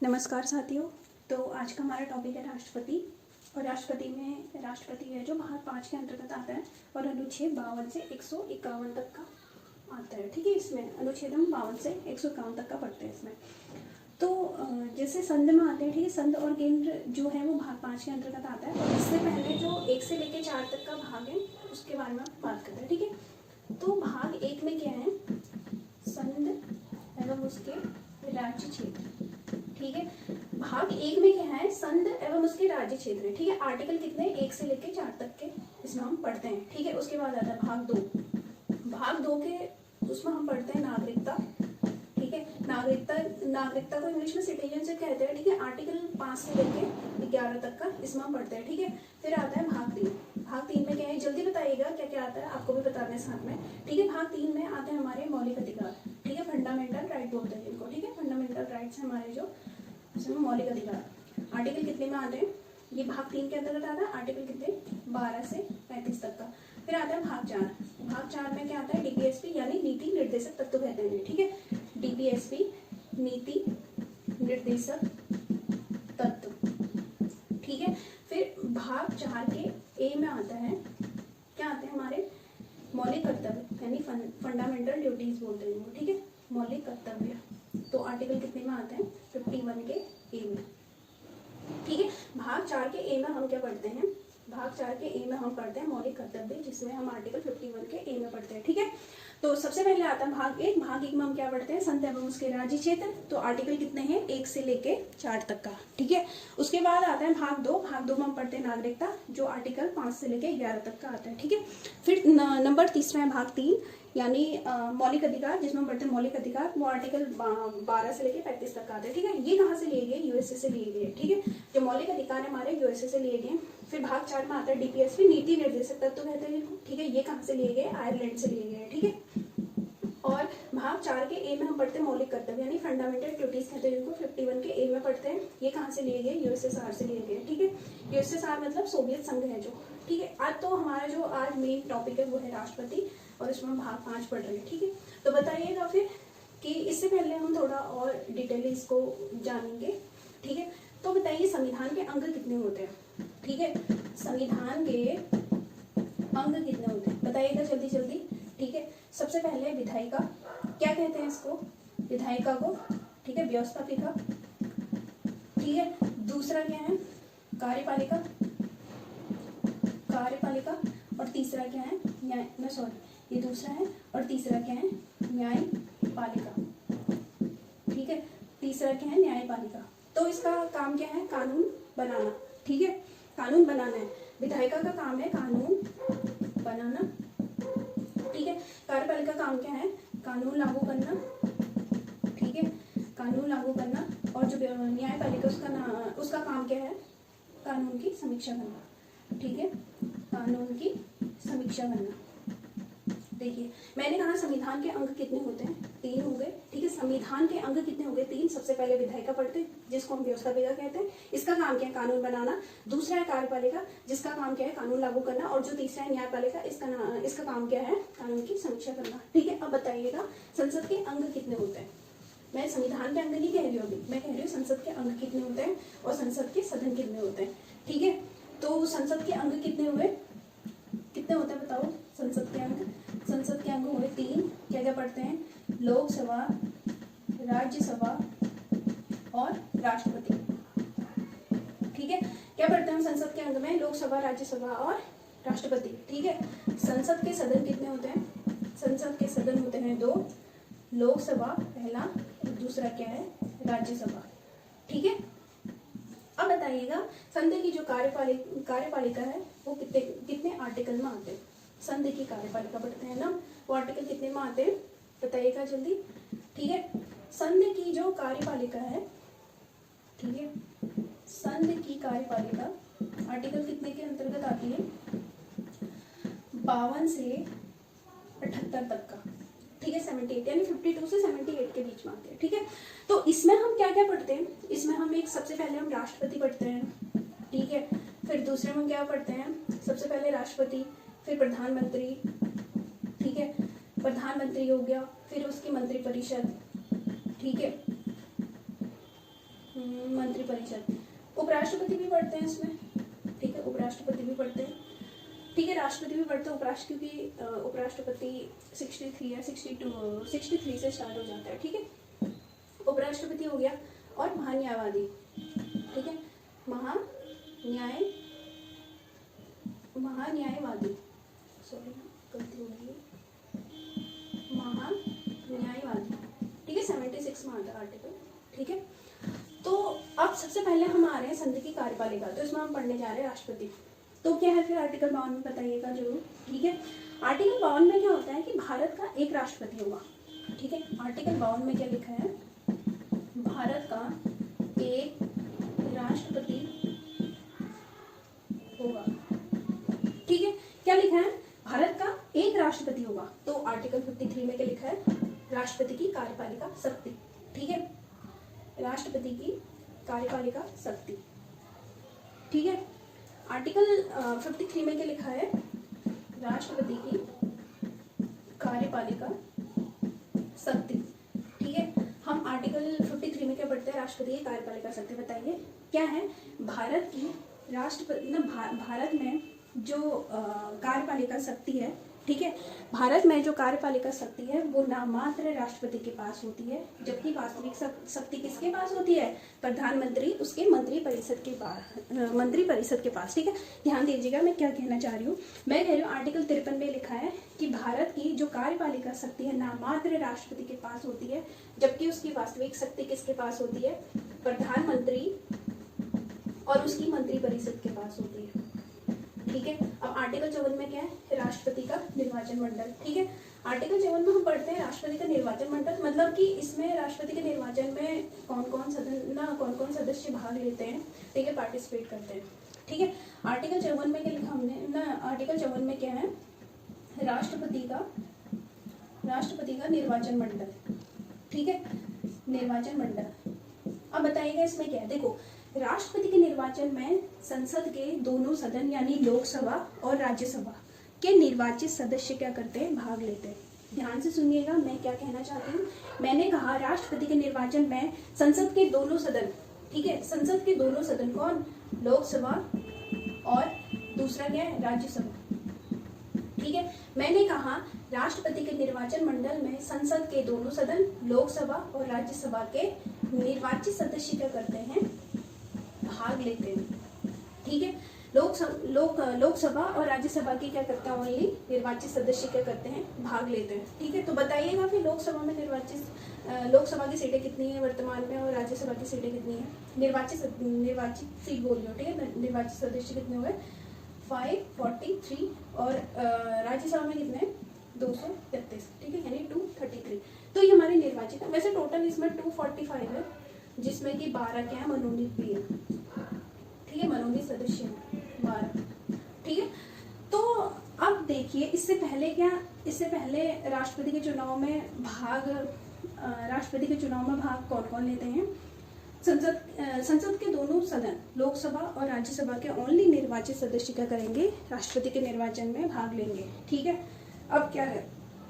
नमस्कार साथियों। तो आज का हमारा टॉपिक है राष्ट्रपति। और राष्ट्रपति में राष्ट्रपति है जो भाग 5 के अंतर्गत आता है और अनुच्छेद 52 से 151 तक का आता है। ठीक है, इसमें अनुच्छेद हम 52 से 151 तक का पढ़ते हैं इसमें। तो जैसे संघ में आते हैं, ठीक है, संघ और केंद्र जो है वो भाग 5 के अंतर्गत आता है। और इससे पहले जो 1 से लेकर 4 तक का भाग है उसके बारे में बात करते हैं। ठीक है, तो भाग 1 में क्या है, संघ एवं उसके राज्य क्षेत्र। ठीक है, भाग 1 में क्या है, संघ एवं उसके राज्य क्षेत्र। ठीक है, आर्टिकल कितने 1 से लेकर 4 तक के इसमें हम पढ़ते हैं। ठीक है, उसके बाद आता है भाग 2। भाग 2 के उसमें हम पढ़ते हैं नागरिकता। ठीक है, नागरिकता को इंग्लिश में सिटीजनशिप कहते हैं। ठीक है, आर्टिकल 5 से लेकर 11 तक का इसमें हम पढ़ते हैं। ठीक है, फिर आता है भाग 3। भाग 3 में क्या है, जल्दी बताइएगा क्या क्या आता है, आपको भी बताना है साथ में। ठीक है, भाग 3 में आते हैं हमारे मौलिक अधिकार। ठीक है, फंडामेंटल राइट बोलते हैं जिनको। ठीक है, फंडामेंटल राइट्स हमारे जो इसमें मौलिक अधिकार। आर्टिकल कितने में आते हैं, ये भाग 3 के अंतर्गत आता है। आर्टिकल कितने 12 से 35 तक का। फिर आता है भाग 4। भाग 4 में क्या आता है, डीपीएसपी यानी नीति निर्देशक तत्व कहते हैं। ठीक है, डीपीएसपी नीति निर्देशक तत्व। ठीक है, फिर भाग 4 के ए में आता है, क्या आते हैं हमारे मौलिक कर्तव्य यानी फंडामेंटल ड्यूटीज बोलते हैं इनको। ठीक है, मौलिक कर्तव्य। तो आर्टिकल कितने में आते हैं, 51 के ए में। ठीक है, भाग 4 के ए में हम क्या पढ़ते हैं, भाग 4 के ए में हम पढ़ते हैं मौलिक कर्तव्य, जिसमें हम आर्टिकल 51 के ए में पढ़ते हैं। ठीक है, तो सबसे पहले आता है भाग 1। भाग 1 में हम क्या पढ़ते हैं, संघ एवं उसके राज्य क्षेत्र। तो आर्टिकल कितने हैं, 1 से लेके 4 तक का। ठीक है, उसके बाद आता है भाग 2। भाग 2 में हम पढ़ते हैं नागरिकता, जो आर्टिकल 5 से लेके 11 तक का आता है। ठीक है, फिर नंबर तीसरा है भाग 3 यानी मौलिक अधिकार, जिसमें हम पढ़ते हैं मौलिक अधिकार। वो आर्टिकल 12 से लेके 35 तक का आता है। ठीक है, ये कहाँ से लिए गए, यूएसए से लिए गए। ठीक है, जो मौलिक अधिकार है हमारे यूएसए से लिए गए। फिर भाग 4 में आता है डीपीएसपी नीति निर्देशक तत्व कहते हैं। ठीक है, ये कहाँ से लिए गए, आयरलैंड से लिए गए। ठीक है, और भाग 4 के ए में हम पढ़ते हैं मौलिक कर्तव्य यानी फंडामेंटल ड्यूटीज कहते हैं जिनको। 51 के ए में पढ़ते हैं, ये कहाँ से लिए गए, यूएसएसआर से लिए गए। ठीक है, यूएसएसआर मतलब सोवियत संघ है जो। ठीक है, आज तो हमारा जो आज मेन टॉपिक है वो है राष्ट्रपति, और इसमें हम भाग 5 पढ़ रहे हैं। ठीक है, तो बताइएगा फिर कि इससे पहले हम थोड़ा और डिटेल इसको जानेंगे। ठीक है, तो बताइए संविधान के अंग कितने होते हैं। ठीक है, संविधान के अंग कितने होते हैं बताइएगा जल्दी जल्दी। ठीक है, सबसे पहले विधायिका, क्या कहते हैं इसको, विधायिका को। ठीक है, व्यवस्थापिका। ठीक है, दूसरा क्या है, कार्यपालिका, कार्यपालिका। और तीसरा क्या है, न्याय, मैं सॉरी ये दूसरा है, और तीसरा क्या है, न्यायपालिका। ठीक है, तीसरा क्या है, न्यायपालिका। तो इसका काम क्या है, कानून बनाना। ठीक है, कानून बनाना है। विधायिका का काम है कानून बनाना। ठीक है, कार्यपालिका काम क्या है, कानून लागू करना। ठीक है, कानून लागू करना। और जो न्यायपालिका उसका काम क्या है, कानून की समीक्षा करना। ठीक है, कानून की समीक्षा करना। देखिए मैंने कहा संविधान के अंग कितने होते हैं, 3 हो गए। ठीक है, संविधान के अंग कितने हो गए, 3। सबसे पहले विधायिका पढ़ते हैं जिसको हम व्यवस्थापिका कहते हैं, इसका काम क्या है, कानून बनाना। दूसरा है कार्यपालिका, जिसका काम क्या है, कानून लागू करना। और जो तीसरा है न्यायपालिका, इसका काम क्या है, कानून की समीक्षा करना। ठीक है, अब बताइएगा संसद के अंग कितने होते हैं। मैं संविधान के अंग नहीं कह रही हूँ अभी, मैं कह रही हूँ संसद के अंग कितने होते हैं और संसद के सदन कितने होते हैं। ठीक है, तो संसद के अंग कितने हुए, कितने होते हैं बताओ संसद के अंग। संसद के अंग हुए 3। क्या क्या पढ़ते हैं, लोकसभा, राज्यसभा और राष्ट्रपति। ठीक है, क्या पढ़ते हैं संसद के अंग में, लोकसभा, राज्यसभा और राष्ट्रपति। ठीक है, संसद के सदन कितने होते हैं, संसद के सदन होते हैं 2। लोकसभा पहला, और दूसरा क्या है, राज्यसभा। ठीक है, अब बताइएगा संघ की जो कार्यपालिका है वो कितने आर्टिकल में आते हैं। संघ की कार्यपालिका पढ़ते हैं ना, वो आर्टिकल कितने में आते हैं बताइएगा जल्दी। ठीक है, संघ की जो कार्यपालिका है, ठीक है, संघ की कार्यपालिका आर्टिकल कितने के अंतर्गत आती है, 52 से 78 तक का। ठीक है, 78 यानी 52 से 78 के बीच में आते हैं। ठीक है, तो इसमें हम क्या क्या पढ़ते हैं, इसमें हम एक सबसे पहले हम राष्ट्रपति पढ़ते हैं। ठीक है, फिर दूसरे में हम क्या पढ़ते हैं, सबसे पहले राष्ट्रपति, फिर प्रधानमंत्री। ठीक है, प्रधानमंत्री हो गया, फिर उसकी मंत्रिपरिषद। ठीक है, मंत्रिपरिषद। उपराष्ट्रपति भी पढ़ते हैं इसमें, ठीक है, उपराष्ट्रपति भी पढ़ते हैं, ठीक है, राष्ट्रपति भी पढ़ते हैं। उपराष्ट्रपति 63 या 63 से स्टार्ट हो जाता है, ठीक है। उपराष्ट्रपति हो गया। और महान्यायवादी, ठीक है, महान्यायवादी, सॉरी गलती हो गई, महान्यायवादी, ठीक है, 76 में आता है आर्टिकल, ठीक है। तो अब सबसे पहले हम आ रहे हैं संधि की कार्यपालिका, तो इसमें हम पढ़ने जा रहे हैं राष्ट्रपति। तो क्या है फिर आर्टिकल 52 में, बताइएगा जरूर, ठीक है। आर्टिकल 52 में क्या होता है कि भारत का एक राष्ट्रपति होगा, ठीक है। आर्टिकल 52 में क्या लिखा है, भारत का एक राष्ट्रपति होगा, ठीक है। क्या लिखा है, भारत का एक राष्ट्रपति होगा। तो आर्टिकल 53 में क्या लिखा है, राष्ट्रपति की कार्यपालिका शक्ति, ठीक है, राष्ट्रपति की कार्यपालिका शक्ति, ठीक है। आर्टिकल 53 में क्या लिखा है, राष्ट्रपति की कार्यपालिका शक्ति, ठीक है। हम आर्टिकल 53 में क्या पढ़ते हैं, राष्ट्रपति की कार्यपालिका शक्ति। बताइए क्या है, भारत की राष्ट्रपति ना भारत में जो कार्यपालिका शक्ति है, ठीक है, भारत में जो कार्यपालिका शक्ति है वो नामात्र राष्ट्रपति के पास होती है, जबकि वास्तविक शक्ति किसके पास होती है, प्रधानमंत्री उसके मंत्रिपरिषद के पास, ठीक है। ध्यान दीजिएगा मैं क्या कहना चाह रही हूँ। मैं कह रही हूँ आर्टिकल 53 में लिखा है कि भारत की जो कार्यपालिका शक्ति है नामात्र राष्ट्रपति के पास होती है, जबकि उसकी वास्तविक शक्ति किसके पास होती है, प्रधानमंत्री और उसकी मंत्रिपरिषद के पास होती है, ठीक है। अब आर्टिकल 54 में क्या है, राष्ट्रपति का निर्वाचन मंडल, ठीक है। आर्टिकल 54 में हम पढ़ते हैं राष्ट्रपति का निर्वाचन मंडल, मतलब कि इसमें राष्ट्रपति के निर्वाचन में कौन कौन सदस्य भाग लेते हैं, ठीक है, पार्टिसिपेट करते हैं, ठीक है। आर्टिकल 54 में क्या लिखा हमने ना, आर्टिकल 54 में क्या है, राष्ट्रपति का निर्वाचन मंडल, ठीक है, निर्वाचन मंडल। अब बताइएगा इसमें क्या है, देखो राष्ट्रपति के निर्वाचन में संसद के दोनों सदन यानी लोकसभा और राज्यसभा के निर्वाचित सदस्य क्या करते हैं, भाग लेते हैं। ध्यान से सुनिएगा मैं क्या कहना चाहती हूँ। मैंने कहा राष्ट्रपति के निर्वाचन में संसद के दोनों सदन, ठीक है, संसद के दोनों सदन कौन, लोकसभा और दूसरा क्या है, राज्यसभा, ठीक है। मैंने कहा राष्ट्रपति के निर्वाचन मंडल में संसद के दोनों सदन, लोकसभा और राज्यसभा के निर्वाचित सदस्य क्या करते हैं, भाग लेते हैं, ठीक है। लोकसभा और राज्यसभा के क्या करते हैं, ओनली निर्वाचित सदस्य क्या करते हैं, भाग लेते हैं, ठीक है। तो बताइएगा फिर लोकसभा में लोकसभा की सीटें कितनी है वर्तमान में और राज्यसभा की सीटें कितनी है, निर्वाचित सीट बोल रही हो, ठीक है, निर्वाचित सदस्य कितने हुए 543 और राज्यसभा में कितने 233, ठीक है, यानी 233। तो ये हमारे निर्वाचित है। वैसे टोटल इसमें 245 है, जिसमें कि 12 क्या है, मनोनीत भी है, ठीक है, मनोनीत सदस्य है 12, ठीक है। तो अब देखिए इससे पहले राष्ट्रपति के चुनाव में भाग कौन कौन लेते हैं, संसद के दोनों सदन लोकसभा और राज्यसभा के ओनली निर्वाचित सदस्य क्या करेंगे, राष्ट्रपति के निर्वाचन में भाग लेंगे, ठीक है। अब क्या है,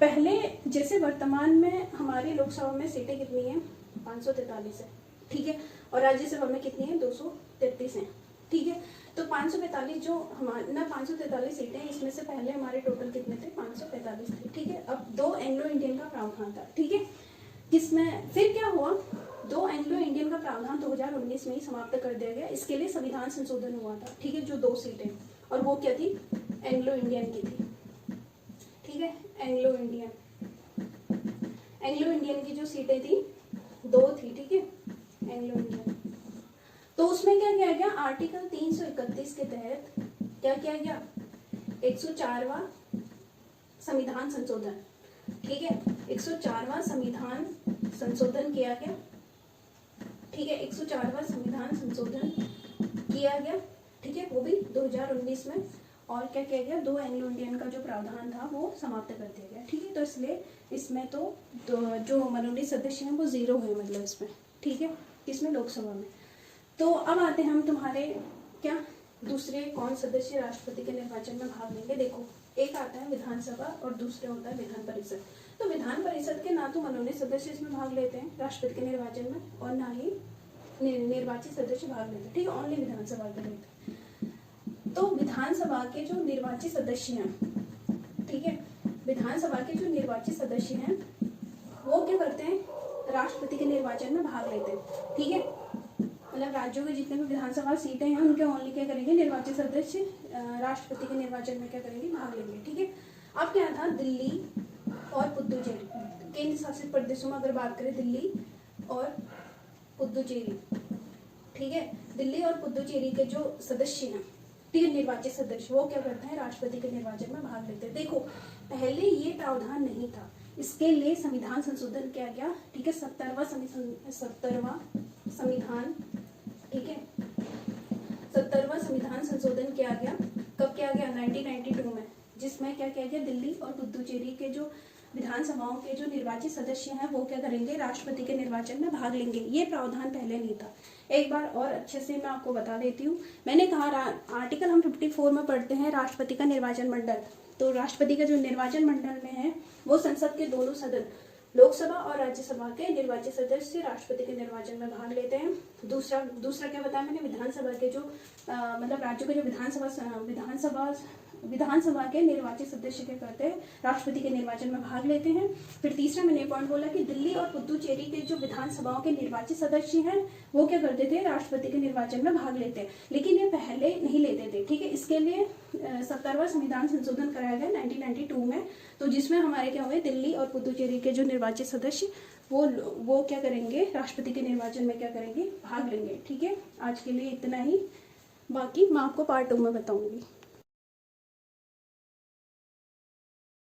पहले जैसे वर्तमान में हमारी लोकसभा में सीटें कितनी है, 543 है, ठीक है, और राज्यसभा में कितनी है, 233 है, ठीक है। तो 545 जो हमारे 543 सीटें, इसमें से पहले हमारे टोटल कितने थे, 545 थे, ठीक है। अब 2 एंग्लो इंडियन का प्रावधान था, ठीक है, जिसमें फिर क्या हुआ, 2 एंग्लो इंडियन का प्रावधान 2019 में ही समाप्त कर दिया गया। इसके लिए संविधान संशोधन हुआ था, ठीक है, जो 2 सीटें, और वो क्या थी, एंग्लो इंडियन की थी, ठीक है, एंग्लो इंडियन की जो सीटें थी 2 थी, ठीक है, एंग्लो इंडियन। तो उसमें क्या किया गया, आर्टिकल 331 के तहत क्या किया गया, 104वां संविधान संशोधन, ठीक है, 104वां संविधान संशोधन किया गया, ठीक है, 104वां संविधान संशोधन किया गया, ठीक है, वो भी 2019 में। और क्या किया गया, 2 एंग्लो इंडियन का जो प्रावधान था वो समाप्त कर दिया गया, ठीक है। तो इसलिए इसमें तो जो मनोनीत सदस्य हैं वो 0 हुए, मतलब इसमें, ठीक है, इसमें लोकसभा में। तो अब आते हैं हम तुम्हारे क्या दूसरे कौन सदस्य राष्ट्रपति के निर्वाचन में भाग लेंगे। देखो एक आता है विधानसभा और दूसरे होता है विधान परिषद। तो विधान परिषद के ना तो मनोनीत सदस्य इसमें भाग लेते हैं राष्ट्रपति के निर्वाचन में, और ना ही निर्वाचित सदस्य भाग लेते हैं, ठीक है, ओनली विधानसभा के लेते। तो विधानसभा के जो निर्वाचित सदस्य हैं, ठीक है, विधानसभा के जो निर्वाचित सदस्य हैं वो क्या करते हैं, राष्ट्रपति के निर्वाचन में भाग लेते हैं, ठीक है। मतलब राज्यों के जितने भी विधानसभा सीटें हैं उनके ओनली क्या करेंगे, निर्वाचित सदस्य राष्ट्रपति के निर्वाचन में क्या करेंगे, भाग लेंगे, ठीक है। अब क्या था, दिल्ली और पुदुचेरी, केंद्र शासित प्रदेशों में अगर बात करें, दिल्ली और पुदुचेरी, ठीक है, दिल्ली और पुदुचेरी के जो सदस्य हैं, ठीक है, निर्वाचित सदस्य, वो क्या करते हैं, राष्ट्रपति के निर्वाचन में भाग लेते हैं। देखो पहले ये प्रावधान नहीं था, इसके लिए संविधान संशोधन किया गया, ठीक है, 17वां संविधान, ठीक है, 17वां संविधान संशोधन किया गया। कब किया गया, 1992 में, जिसमें क्या किया गया, दिल्ली और पुदुचेरी के जो विधानसभाओं के जो निर्वाचित सदस्य हैं वो क्या करेंगे, राष्ट्रपति के निर्वाचन में भाग लेंगे। ये प्रावधान पहले नहीं था। एक बार और अच्छे से मैं आपको बता देती हूँ। मैंने कहा आर्टिकल हम 54 में पढ़ते हैं राष्ट्रपति का निर्वाचन मंडल। तो राष्ट्रपति का जो निर्वाचन मंडल में है वो संसद के दोनों सदन, लोकसभा और राज्यसभा के निर्वाचित सदस्य राष्ट्रपति के निर्वाचन में भाग लेते हैं। दूसरा क्या बताया मैंने, विधानसभा के जो मतलब राज्यों के जो विधानसभा के निर्वाचित सदस्य क्या करते हैं, राष्ट्रपति के निर्वाचन में भाग लेते हैं। फिर तीसरा मैंने पॉइंट बोला कि दिल्ली और पुदुचेरी के जो विधानसभाओं के निर्वाचित सदस्य हैं वो क्या करते थे, राष्ट्रपति के निर्वाचन में भाग लेते हैं, लेकिन ये पहले नहीं लेते थे, ठीक है। इसके लिए 17वां संविधान संशोधन कराया गया 1992 में, तो जिसमें हमारे क्या हुए, दिल्ली और पुदुचेरी के जो निर्वाचित सदस्य वो क्या करेंगे, राष्ट्रपति के निर्वाचन में क्या करेंगे, भाग लेंगे, ठीक है। आज के लिए इतना ही, बाकी मैं आपको पार्ट 2 में बताऊंगी।